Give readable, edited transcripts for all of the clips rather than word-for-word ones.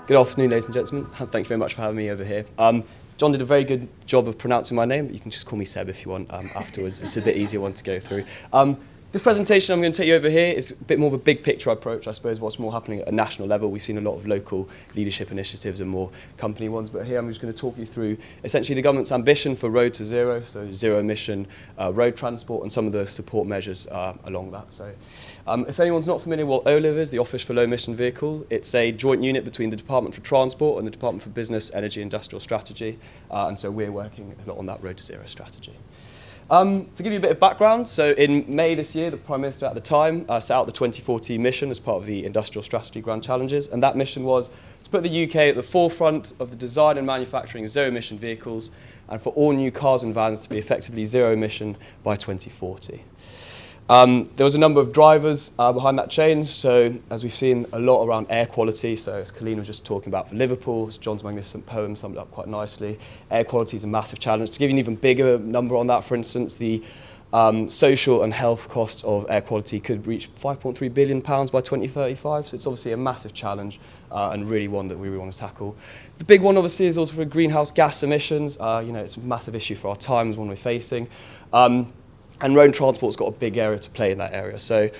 Good afternoon, ladies and gentlemen. Thank you very much for having me over here. John did a very good job of pronouncing my name, but you can just call me Seb if you want afterwards. It's a bit easier one to go through. This presentation I'm going to take you over here is a bit more of a big picture approach, I suppose, what's more happening at a national level. We've seen a lot of local leadership initiatives and more company ones, but here I'm just going to talk you through essentially the government's ambition for Road to Zero, so zero emission road transport, and some of the support measures along that. So, if anyone's not familiar with what OLIV is, the Office for Low Emission Vehicle, it's a joint unit between the Department for Transport and the Department for Business, Energy and Industrial Strategy, and so we're working a lot on that Road to Zero strategy. To give you a bit of background, so in May this year, the Prime Minister at the time set out the 2040 mission as part of the Industrial Strategy Grand Challenges, and that mission was to put the UK at the forefront of the design and manufacturing of zero-emission vehicles, and for all new cars and vans to be effectively zero-emission by 2040. There was a number of drivers behind that change, so as we've seen a lot around air quality, so as Colleen was just talking about for Liverpool, John's magnificent poem summed it up quite nicely. Air quality is a massive challenge. To give you an even bigger number on that, for instance, the social and health costs of air quality could reach £5.3 billion by 2035, so it's obviously a massive challenge and really one that we really want to tackle. The big one obviously is also for greenhouse gas emissions. It's a massive issue for our times, one we're facing. And road transport's got a big area to play in that area. So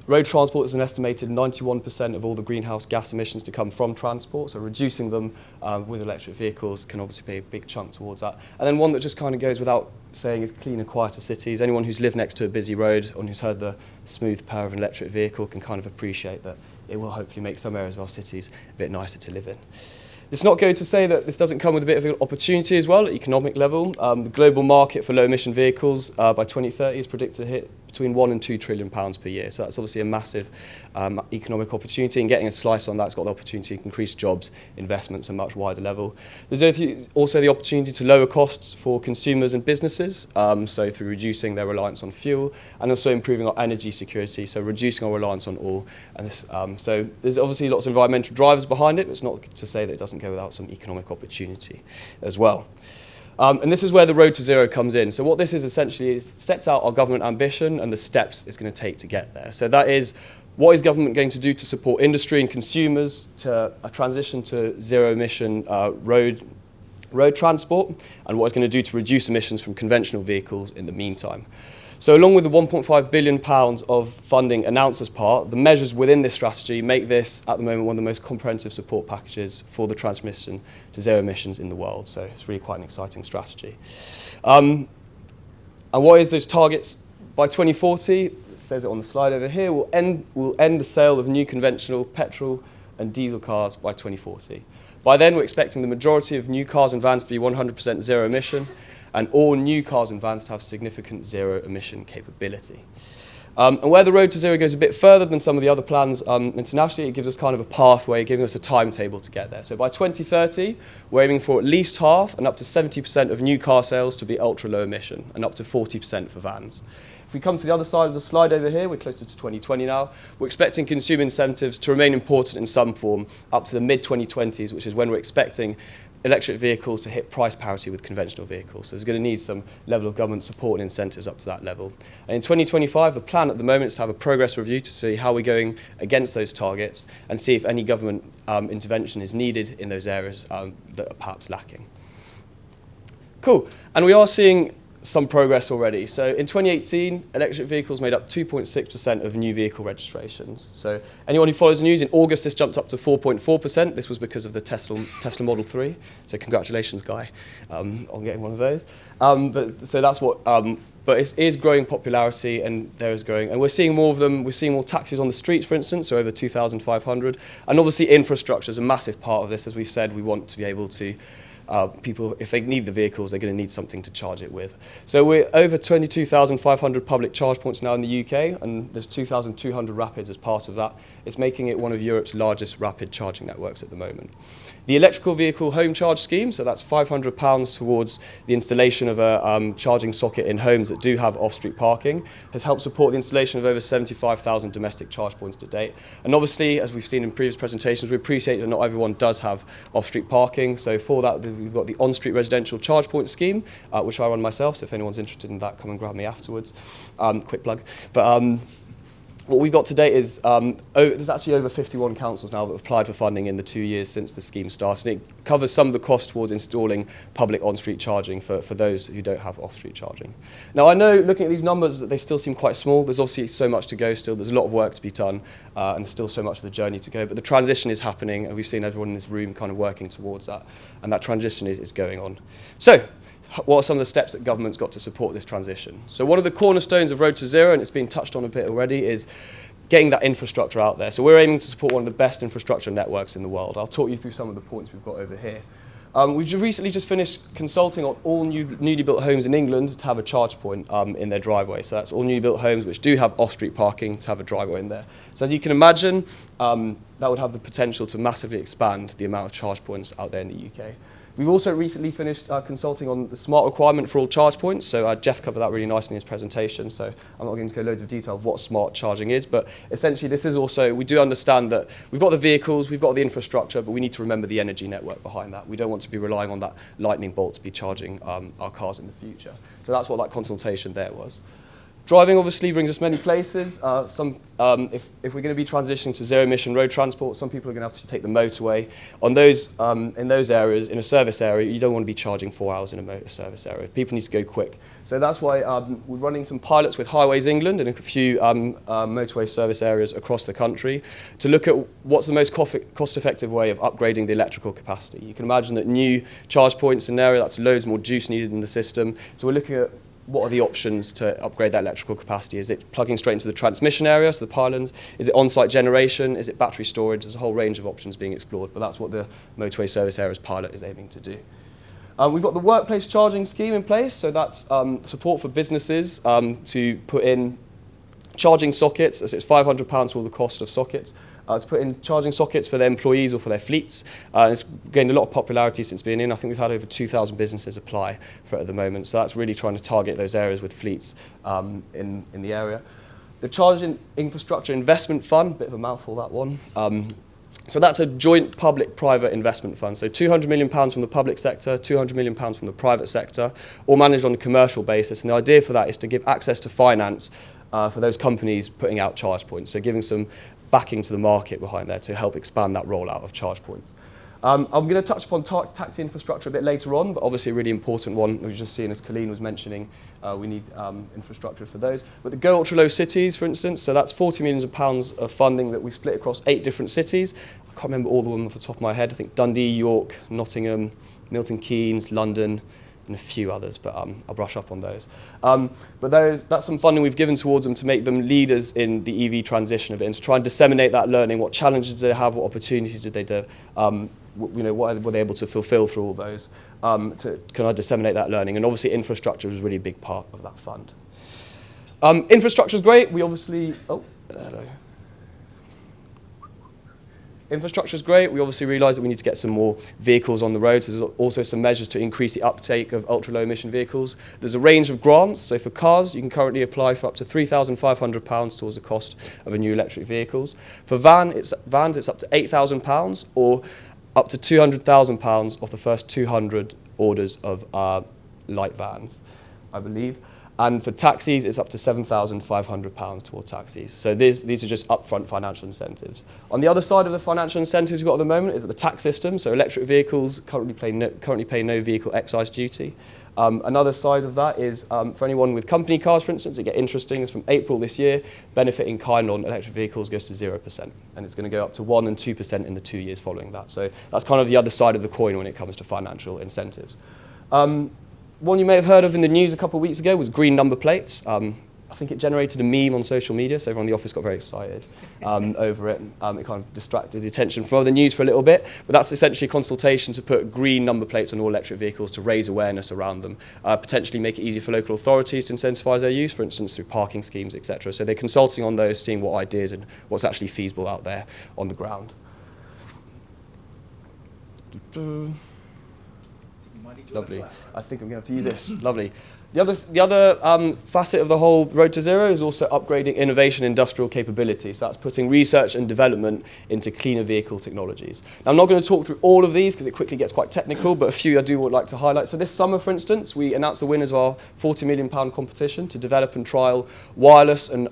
road transport is an estimated 91% of all the greenhouse gas emissions to come from transport, so reducing them with electric vehicles can obviously be a big chunk towards that. And then one that just kind of goes without saying is cleaner, quieter cities. Anyone who's lived next to a busy road or who's heard the smooth purr of an electric vehicle can kind of appreciate that it will hopefully make some areas of our cities a bit nicer to live in. It's not going to say that this doesn't come with a bit of an opportunity as well at economic level. The global market for low-emission vehicles by 2030 is predicted to hit between £1 and £2 trillion per year. So that's obviously a massive economic opportunity, and getting a slice on that's got the opportunity to increase jobs, investments at a much wider level. There's also the opportunity to lower costs for consumers and businesses, so through reducing their reliance on fuel, and also improving our energy security, so reducing our reliance on oil. And this, so there's obviously lots of environmental drivers behind it, but it's not to say that it doesn't go without some economic opportunity as well. And this is where the Road to Zero comes in. So what this is essentially is sets out our government ambition and the steps it's going to take to get there. So that is, what is government going to do to support industry and consumers to a transition to zero-emission road transport, and what it's going to do to reduce emissions from conventional vehicles in the meantime. So along with the £1.5 billion of funding announced as part, the measures within this strategy make this, at the moment, one of the most comprehensive support packages for the transmission to zero emissions in the world. So it's really quite an exciting strategy. And what is those targets? By 2040, it says it on the slide over here, we'll end the sale of new conventional petrol and diesel cars by 2040. By then, we're expecting the majority of new cars and vans to be 100% zero emission, and all new cars and vans to have significant zero emission capability. And where the Road to Zero goes a bit further than some of the other plans internationally, it gives us kind of a pathway, giving us a timetable to get there. So by 2030, we're aiming for at least half and up to 70% of new car sales to be ultra low emission, and up to 40% for vans. If we come to the other side of the slide over here, we're closer to 2020 now, we're expecting consumer incentives to remain important in some form up to the mid-2020s, which is when we're expecting electric vehicles to hit price parity with conventional vehicles. So there's going to need some level of government support and incentives up to that level. And in 2025, the plan at the moment is to have a progress review to see how we're going against those targets and see if any government intervention is needed in those areas that are perhaps lacking. Cool. And we are seeing some progress already. So in 2018, electric vehicles made up 2.6% of new vehicle registrations. So anyone who follows the news, in August this jumped up to 4.4%. This was because of the Tesla Model 3. So congratulations, Guy, on getting one of those. So that's what. But it is growing popularity, and there is growing, and we're seeing more of them. We're seeing more taxis on the streets, for instance, so over 2,500. And obviously, infrastructure is a massive part of this. As we've said, we want to be able to. People, if they need the vehicles, they're going to need something to charge it with. So we're over 22,500 public charge points now in the UK, and there's 2,200 rapids as part of that. It's making it one of Europe's largest rapid charging networks at the moment. The electrical vehicle home charge scheme, so that's £500 towards the installation of a charging socket in homes that do have off-street parking, has helped support the installation of over 75,000 domestic charge points to date. And obviously, as we've seen in previous presentations, we appreciate that not everyone does have off-street parking. So for that, we've got the on-street residential charge point scheme, which I run myself. So if anyone's interested in that, come and grab me afterwards. Quick plug. But What we've got to date is, there's actually over 51 councils now that have applied for funding in the 2 years since the scheme started. And it covers some of the cost towards installing public on-street charging for those who don't have off-street charging. Now, I know, looking at these numbers, that they still seem quite small. There's obviously so much to go still. There's a lot of work to be done, and there's still so much of the journey to go. But the transition is happening, and we've seen everyone in this room kind of working towards that. And that transition is going on. So, what are some of the steps that government's got to support this transition? So one of the cornerstones of Road to Zero, and it's been touched on a bit already, is getting that infrastructure out there. So we're aiming to support one of the best infrastructure networks in the world. I'll talk you through some of the points we've got over here. We've recently just finished consulting on all newly built homes in England to have a charge point in their driveway. So that's all newly built homes which do have off-street parking to have a driveway in there. So as you can imagine, that would have the potential to massively expand the amount of charge points out there in the UK. We've also recently finished consulting on the smart requirement for all charge points. So Jeff covered that really nicely in his presentation. So I'm not going to go loads of detail of what smart charging is, but essentially this is also, we do understand that we've got the vehicles, we've got the infrastructure, but we need to remember the energy network behind that. We don't want to be relying on that lightning bolt to be charging our cars in the future. So that's what that consultation there was. Driving obviously brings us many places. If we're going to be transitioning to zero-emission road transport, some people are going to have to take the motorway. On those, in those areas, in a service area, you don't want to be charging 4 hours in a motor service area. People need to go quick. So that's why we're running some pilots with Highways England and a few motorway service areas across the country to look at what's the most cost-effective way of upgrading the electrical capacity. You can imagine that new charge points in an area, that's loads more juice needed in the system. So we're looking at what are the options to upgrade that electrical capacity? Is it plugging straight into the transmission area, so the pylons? Is it on-site generation? Is it battery storage? There's a whole range of options being explored, but that's what the motorway service areas pilot is aiming to do. We've got the workplace charging scheme in place, so that's support for businesses to put in charging sockets. So it's £500 for all the cost of sockets. To put in charging sockets for their employees or for their fleets. It's gained a lot of popularity since being in. I think we've had over 2,000 businesses apply for it at the moment. So that's really trying to target those areas with fleets in the area. The Charging Infrastructure Investment Fund, bit of a mouthful that one. So that's a joint public-private investment fund. So £200 million from the public sector, £200 million from the private sector, all managed on a commercial basis. And the idea for that is to give access to finance for those companies putting out charge points. So giving some backing to the market behind there to help expand that rollout of charge points. I'm going to touch upon taxi infrastructure a bit later on, but obviously a really important one. We've just seen, as Colleen was mentioning, we need infrastructure for those. But the Go Ultra Low Cities, for instance, so that's £40 million of funding that we split across 8 different cities. I can't remember all of them off the top of my head. I think Dundee, York, Nottingham, Milton Keynes, London, and a few others, but I'll brush up on those. But that's some funding we've given towards them to make them leaders in the EV transition a bit, and to try and disseminate that learning. What challenges did they have? What opportunities did they do? What were they able to fulfill through all those? To kind of disseminate that learning. And obviously infrastructure was a really big part of that fund. Infrastructure is great. We obviously... Oh, hello. Infrastructure is great. We obviously realise that we need to get some more vehicles on the road. So there's also some measures to increase the uptake of ultra-low emission vehicles. There's a range of grants. So for cars, you can currently apply for up to £3,500 towards the cost of a new electric vehicles. For vans, it's up to £8,000 or up to £200,000 off the first 200 orders of light vans, I believe. And for taxis, it's up to £7,500 toward taxis. So these are just upfront financial incentives. On the other side of the financial incentives we've got at the moment is the tax system. So electric vehicles currently pay no vehicle excise duty. Another side of that is for anyone with company cars, for instance, it gets interesting. Is from April this year, benefit in kind on electric vehicles goes to 0%. And it's going to go up to 1% and 2% in the 2 years following that. So that's kind of the other side of the coin when it comes to financial incentives. One you may have heard of in the news a couple of weeks ago was green number plates. I think it generated a meme on social media, so everyone in the office got very excited over it. It kind of distracted the attention from other news for a little bit, but that's essentially a consultation to put green number plates on all electric vehicles to raise awareness around them, potentially make it easier for local authorities to incentivise their use, for instance, through parking schemes, etc. So they're consulting on those, seeing what ideas and what's actually feasible out there on the ground. Lovely. I think I'm going to have to use this. Lovely. The other facet of the whole Road to Zero is also upgrading innovation industrial capability. So that's putting research and development into cleaner vehicle technologies. Now, I'm not going to talk through all of these because it quickly gets quite technical, but a few I would like to highlight. So this summer, for instance, we announced the winners of our £40 million competition to develop and trial wireless and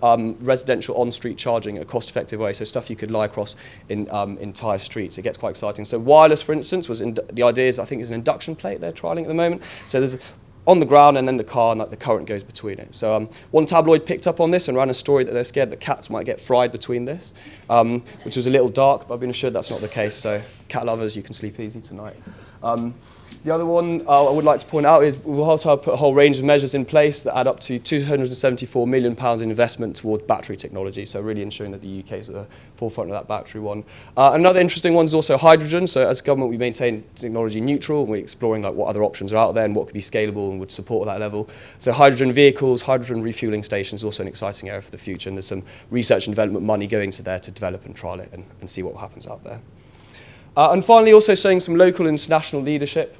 residential on-street charging in a cost-effective way, so stuff you could lie across in entire streets. It gets quite exciting. So wireless, for instance, the idea is, I think, is an induction plate they're trialing at the moment. So there's on the ground and then the car, and like the current goes between it. So one tabloid picked up on this and ran a story that they're scared that cats might get fried between this, which was a little dark, but I've been assured that's not the case. So cat lovers, you can sleep easy tonight. The other one I would like to point out is we've also put a whole range of measures in place that add up to £274 million in investment toward battery technology, so really ensuring that the UK is at the forefront of that battery one. Another interesting one is also hydrogen. So as a government, we maintain technology neutral, and we're exploring like what other options are out there and what could be scalable and would support that level. So hydrogen vehicles, hydrogen refueling stations is also an exciting area for the future, and there's some research and development money going to there to develop and trial it and see what happens out there. And finally, also showing some local and international leadership.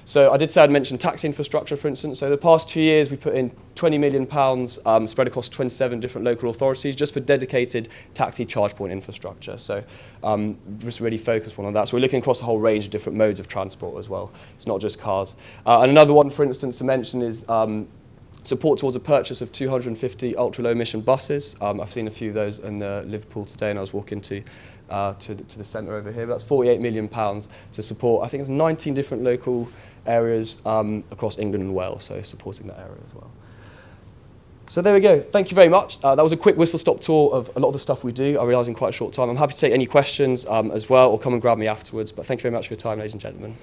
So I did say I'd mention taxi infrastructure, for instance. So the past 2 years, we put in £20 million spread across 27 different local authorities just for dedicated taxi charge point infrastructure. So just really focused on that. So we're looking across a whole range of different modes of transport as well. It's not just cars. And another one, for instance, to mention is support towards a purchase of 250 ultra-low emission buses. I've seen a few of those in Liverpool today, and I was walking to the centre over here. But that's £48 million to support, I think it's 19 different local areas across England and Wales, so supporting that area as well. So there we go. Thank you very much. That was a quick whistle-stop tour of a lot of the stuff we do. I realise in quite a short time. I'm happy to take any questions as well, or come and grab me afterwards. But thank you very much for your time, ladies and gentlemen.